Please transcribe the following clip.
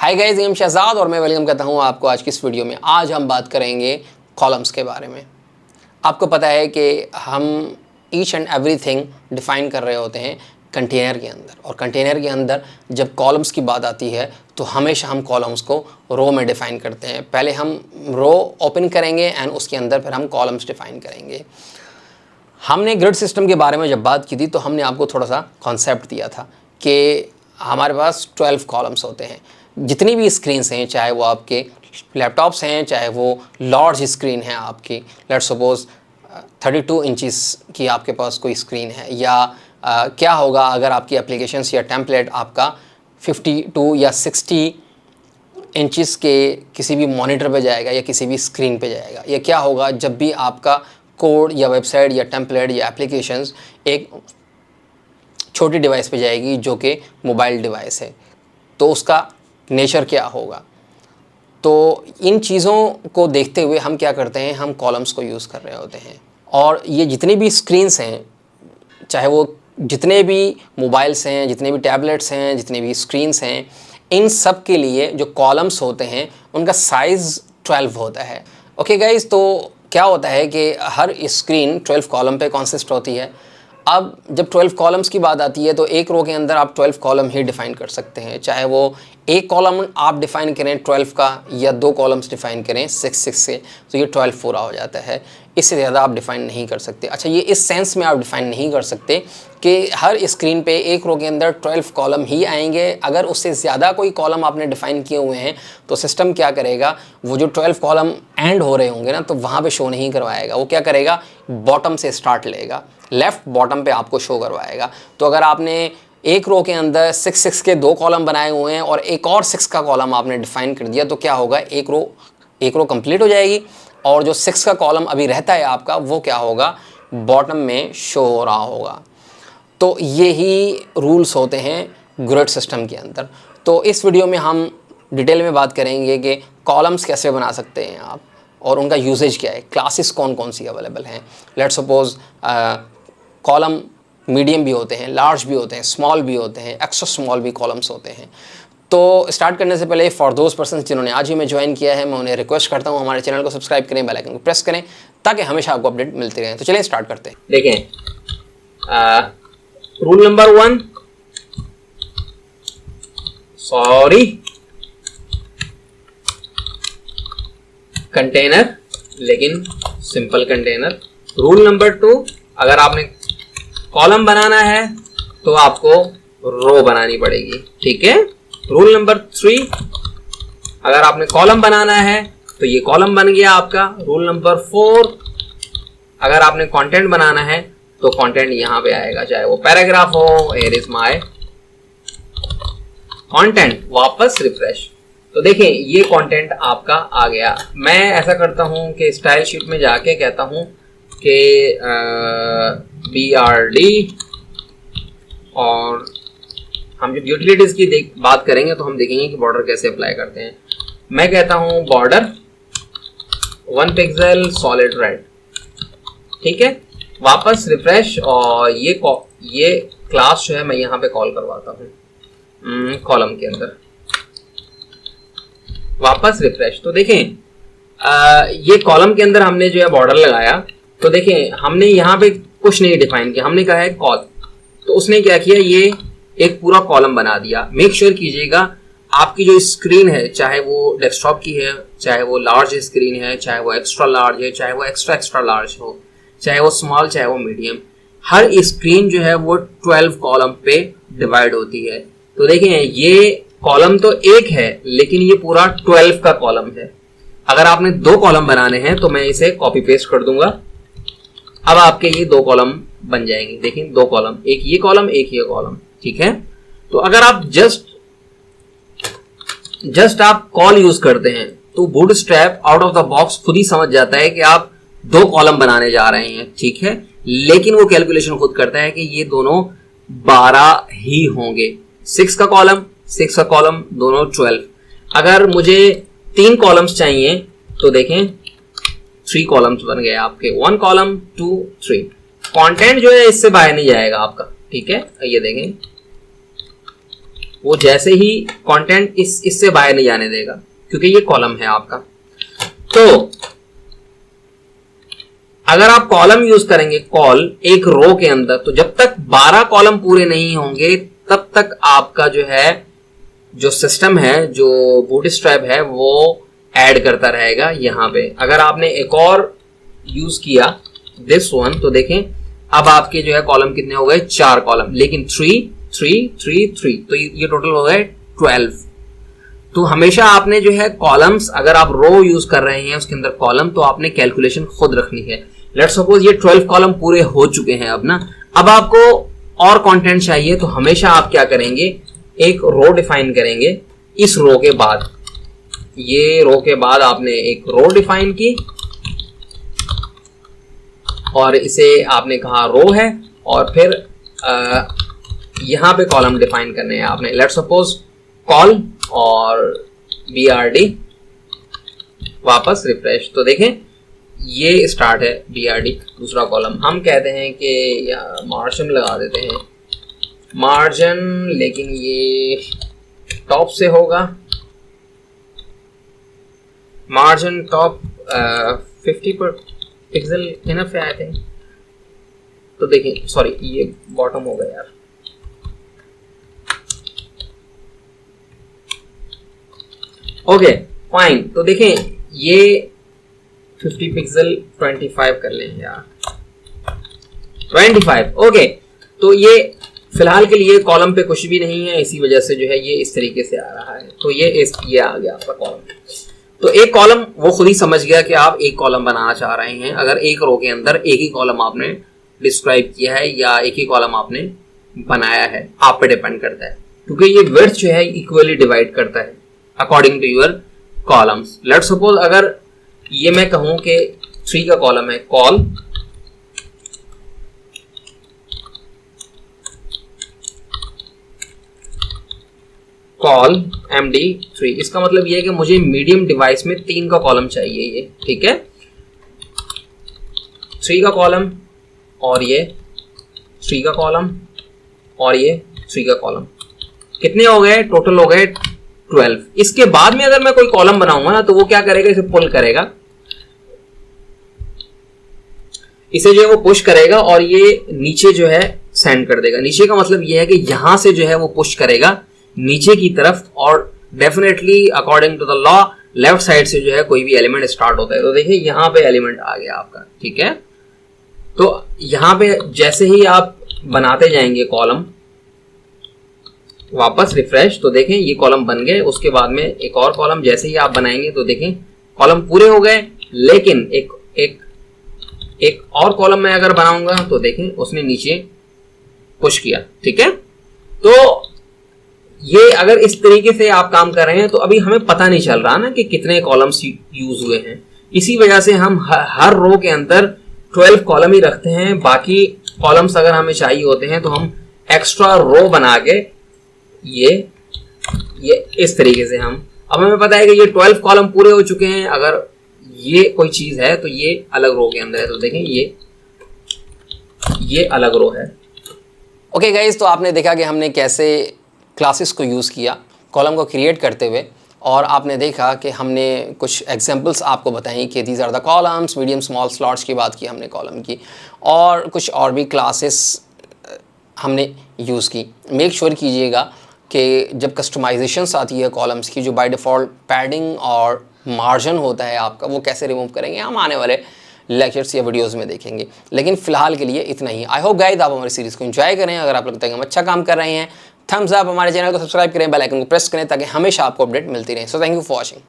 Hi guys, मैं शहजाद और मैं वेलकम करता हूं आपको आज की इस वीडियो में। आज हम बात करेंगे कॉलम्स के बारे में। आपको पता है कि हम ईच एंड एवरीथिंग डिफ़ाइन कर रहे होते हैं कंटेनर के अंदर, और कंटेनर के अंदर जब कॉलम्स की बात आती है तो हमेशा हम कॉलम्स को रो में डिफ़ाइन करते हैं। पहले हम रो ओपन करेंगे एंड उसके अंदर फिर हम कॉलम्स डिफ़ाइन करेंगे। हमने ग्रिड सिस्टम के बारे में जब बात की थी तो हमने आपको थोड़ा सा कॉन्सेप्ट दिया था कि हमारे पास 12 कॉलम्स होते हैं। जितनी भी स्क्रीन्स हैं, चाहे वो आपके लैपटॉप्स हैं, चाहे वो लार्ज स्क्रीन है आपकी, लेट्स सपोज 32 इंचेस की आपके पास कोई स्क्रीन है, या क्या होगा अगर आपकी एप्लीकेशंस या टेम्पलेट आपका 52 या 60 इंचेस के किसी भी मॉनिटर पे जाएगा या किसी भी स्क्रीन पे जाएगा, या क्या होगा जब भी आपका कोड या वेबसाइट या टेम्पलेट या एप्लीकेशंस एक छोटी डिवाइस पे जाएगी जो कि मोबाइल डिवाइस है, तो उसका नेचर क्या होगा। तो इन चीज़ों को देखते हुए हम क्या करते हैं, हम कॉलम्स को यूज़ कर रहे होते हैं। और ये जितनी भी स्क्रीन्स हैं, चाहे वो जितने भी मोबाइल्स हैं, जितने भी टैबलेट्स हैं, जितने भी स्क्रीन्स हैं, इन सब के लिए जो कॉलम्स होते हैं उनका साइज़ 12 होता है। ओके गाइज, तो क्या होता है कि हर स्क्रीन 12 कॉलम पे कॉन्सिस्ट होती है। अब जब 12 कॉलम्स की बात आती है तो एक रो के अंदर आप 12 कॉलम ही डिफ़ाइन कर सकते हैं, चाहे वो एक कॉलम आप डिफ़ाइन करें 12 का या 2 कॉलम्स डिफ़ाइन करें 6 से, तो ये 12 पूरा हो जाता है। इससे ज़्यादा आप डिफ़ाइन नहीं कर सकते। अच्छा, ये इस सेंस में आप डिफ़ाइन नहीं कर सकते कि हर स्क्रीन पे एक रो के अंदर 12 कॉलम ही आएंगे। अगर उससे ज़्यादा कोई कॉलम आपने डिफ़ाइन किए हुए हैं तो सिस्टम क्या करेगा, वो जो 12 कॉलम एंड हो रहे होंगे ना, तो वहाँ पे शो नहीं करवाएगा। वो क्या करेगा, बॉटम से स्टार्ट लेगा, लेफ़्ट बॉटम पे आपको शो करवाएगा। तो अगर आपने एक रो के अंदर 6 के 2 कॉलम बनाए हुए हैं और एक और 6 का कॉलम आपने डिफ़ाइन कर दिया, तो क्या होगा, एक रो कंप्लीट हो जाएगी और जो 6 का कॉलम अभी रहता है आपका, वो क्या होगा, बॉटम में शो हो रहा होगा। तो यही रूल्स होते हैं ग्रिड सिस्टम के अंदर। तो इस वीडियो में हम डिटेल में बात करेंगे कि कॉलम्स कैसे बना सकते हैं आप और उनका यूजेज क्या है, क्लासेस कौन कौन सी अवेलेबल हैं। लेट्स सपोज कॉलम मीडियम भी होते हैं, लार्ज भी होते हैं, स्मॉल भी होते हैं, एक्स्ट्रा स्मॉल भी कॉलम्स होते हैं। तो स्टार्ट करने से पहले फॉर दोज पर्सन जिन्होंने आज ही में ज्वाइन किया है, मैं उन्हें रिक्वेस्ट करता हूँ हमारे चैनल को सब्सक्राइब करें, बेल आइकन को प्रेस करें ताकि हमेशा आपको अपडेट मिलती रहे। तो चलिए स्टार्ट करते हैं। देखें, रूल नंबर 1, सॉरी, कंटेनर, लेकिन सिंपल कंटेनर। रूल नंबर 2, अगर आपने कॉलम बनाना है तो आपको रो बनानी पड़ेगी, ठीक है। रूल नंबर 3, अगर आपने कॉलम बनाना है तो ये कॉलम बन गया आपका। रूल नंबर 4, अगर आपने कंटेंट बनाना है तो कंटेंट यहां पे आएगा, चाहे वो पैराग्राफ हो। हियर इज माय कंटेंट, वापस रिफ्रेश। तो देखें, ये कंटेंट आपका आ गया। मैं ऐसा करता हूं कि स्टाइल शीट में जाके कहता हूं कि BRD, और हम जब यूटिलिटीज की बात करेंगे तो हम देखेंगे कि बॉर्डर कैसे अप्लाई करते हैं। मैं कहता हूं बॉर्डर 1 पिक्सल सॉलिड रेड, ठीक है। वापस रिफ्रेश, और ये क्लास जो है मैं यहाँ पे कॉल करवाता हूँ कॉलम के अंदर। वापस रिफ्रेश। तो देखें, ये कॉलम के अंदर हमने जो है बॉर्डर लगाया, तो देखें हमने यहाँ पे कुछ नहीं डिफाइन किया, हमने कहा है कॉल। तो उसने क्या किया, ये एक पूरा कॉलम बना दिया। मेक श्योर कीजिएगा आपकी जो स्क्रीन है, चाहे वो डेस्कटॉप की है, चाहे वो लार्ज स्क्रीन है, चाहे वो एक्स्ट्रा लार्ज है, चाहे वो एक्स्ट्रा लार्ज हो, चाहे वो स्मॉल, चाहे वो मीडियम, हर स्क्रीन जो है वो 12 कॉलम पे डिवाइड होती है। तो देखें, ये कॉलम तो एक है लेकिन ये पूरा 12 का कॉलम है। अगर आपने 2 कॉलम बनाने हैं तो मैं इसे कॉपी पेस्ट कर दूंगा। अब आपके ये 2 कॉलम बन जाएंगे। देखें, 2 कॉलम, एक ये कॉलम, एक ये कॉलम, ठीक है। तो अगर आप जस्ट आप कॉल यूज करते हैं तो bootstrap out of the box खुद ही समझ जाता है कि आप 2 कॉलम बनाने जा रहे हैं, ठीक है। लेकिन वो कैलकुलेशन खुद करता है कि ये दोनों 12 ही होंगे। 6 का कॉलम दोनों 12। अगर मुझे 3 कॉलम्स चाहिए तो देखें 3 कॉलम्स बन गए आपके, 1 कॉलम 2 3। कंटेंट जो है इससे बाहर नहीं जाएगा आपका, ठीक है। ये देखें, वो जैसे ही कंटेंट इससे बाहर नहीं जाने देगा, क्योंकि ये कॉलम है आपका। तो अगर आप कॉलम यूज करेंगे कॉल एक रो के अंदर, तो जब तक 12 कॉलम पूरे नहीं होंगे तब तक आपका जो है जो सिस्टम है, जो बूटस्ट्रैप है, वो ऐड करता रहेगा यहाँ पे। अगर आपने एक और यूज किया दिस वन, तो देखें अब आपके जो है कॉलम कितने हो गए, 4 कॉलम, लेकिन 3 3 3 3, तो ये टोटल हो गए 12। तो हमेशा आपने जो है कॉलम्स, अगर आप रो यूज कर रहे हैं उसके अंदर कॉलम, तो आपने कैलकुलेशन खुद रखनी है। लेट्स सपोज ये 12 कॉलम पूरे हो चुके हैं अब ना, अब आपको और कंटेंट चाहिए, तो हमेशा आप क्या करेंगे, एक रो डिफाइन करेंगे इस रो के बाद। ये रो के बाद आपने एक रो डिफाइन की और इसे आपने कहा रो है, और फिर यहां पे कॉलम डिफाइन करने हैं आपने। लेट्स सपोज कॉल और BRD, वापस रिफ्रेश, तो देखें ये स्टार्ट है BRD दूसरा कॉलम। हम कहते हैं कि मार्जिन लगा देते हैं, मार्जिन, लेकिन ये टॉप से होगा, मार्जिन टॉप 50 पर पिक्सल इनफ है आई थिंक। तो देखें, सॉरी ये बॉटम हो गया यार, ओके फाइन। तो देखें ये 50 पिक्सल 25 कर लें यार, 25, ओके। तो ये फिलहाल के लिए कॉलम पे कुछ भी नहीं है, इसी वजह से जो है ये इस तरीके से आ रहा है। तो ये आ गया आपका कॉलम। तो एक कॉलम वो खुद ही समझ गया कि आप एक कॉलम बनाना चाह रहे हैं, अगर एक रो के अंदर एक ही कॉलम आपने डिस्क्राइब किया है या एक ही कॉलम आपने बनाया है, आप पे डिपेंड करता है, क्योंकि ये विड्थ जो है इक्वली डिवाइड करता है according to your columns. Let's suppose अगर ये मैं कहूं कि 3 का कॉलम है कॉल, कॉल MD3, इसका मतलब ये है कि मुझे मीडियम डिवाइस में 3 का कॉलम चाहिए, ये ठीक है, 3 का कॉलम और ये 3 का कॉलम और ये 3 का कॉलम, कितने हो गए, टोटल हो गए 12। इसके बाद में अगर मैं कोई कॉलम बनाऊंगा ना, तो वो क्या करेगा, इसे पुल करेगा, इसे जो है वो पुश करेगा और ये नीचे जो है सेंड कर देगा। नीचे का मतलब ये है कि यहां से जो है वो पुश करेगा नीचे की तरफ, और definitely according to the law left side से जो है कोई भी एलिमेंट स्टार्ट होता है। तो देखिए यहां पे एलिमेंट आ गया आपका, ठीक है। तो यहां पे जैसे ही आप बनाते जाएंगे कॉलम, वापस रिफ्रेश, तो देखें ये कॉलम बन गए। उसके बाद में एक और कॉलम जैसे ही आप बनाएंगे तो देखें कॉलम पूरे हो गए, लेकिन एक और कॉलम मैं अगर बनाऊंगा तो देखें उसने नीचे पुश किया, ठीक है। तो ये अगर इस तरीके से आप काम कर रहे हैं तो अभी हमें पता नहीं चल रहा ना कि कितने कॉलम्स यूज हुए हैं, इसी वजह से हम हर रो के अंदर 12 कॉलम ही रखते हैं। बाकी कॉलम्स अगर हमें चाहिए होते हैं तो हम एक्स्ट्रा रो बना के ये इस तरीके से हम, अब हमें पता है कि ये 12 कॉलम पूरे हो चुके हैं, अगर ये कोई चीज है तो ये अलग रो के अंदर है, तो देखें ये अलग रो है। ओके गाइज, तो आपने देखा कि हमने कैसे क्लासेस को यूज़ किया कॉलम को क्रिएट करते हुए, और आपने देखा कि हमने कुछ एग्जांपल्स आपको बताई कि these are the columns, medium small slots की बात की हमने कॉलम की, और कुछ और भी क्लासेस हमने यूज़ की। मेक श्योर कीजिएगा कि जब कस्टमाइजेशंस आती है कॉलम्स की, जो बाय डिफ़ॉल्ट पैडिंग और मार्जिन होता है आपका, वो कैसे रिमूव करेंगे हम आने वाले लेक्चर्स या वीडियोस में देखेंगे। लेकिन फिलहाल के लिए इतना ही। आई होप गाइस आप हमारी सीरीज़ को एंजॉय करें। अगर आप लगता है कि हम अच्छा काम कर रहे हैं, थम्स अप, हमारे चैनल को सब्सक्राइब करें, बेल आइकन को प्रेस करें ताकि हमेशा आपको अपडेट मिलती रहे। So thank you for watching.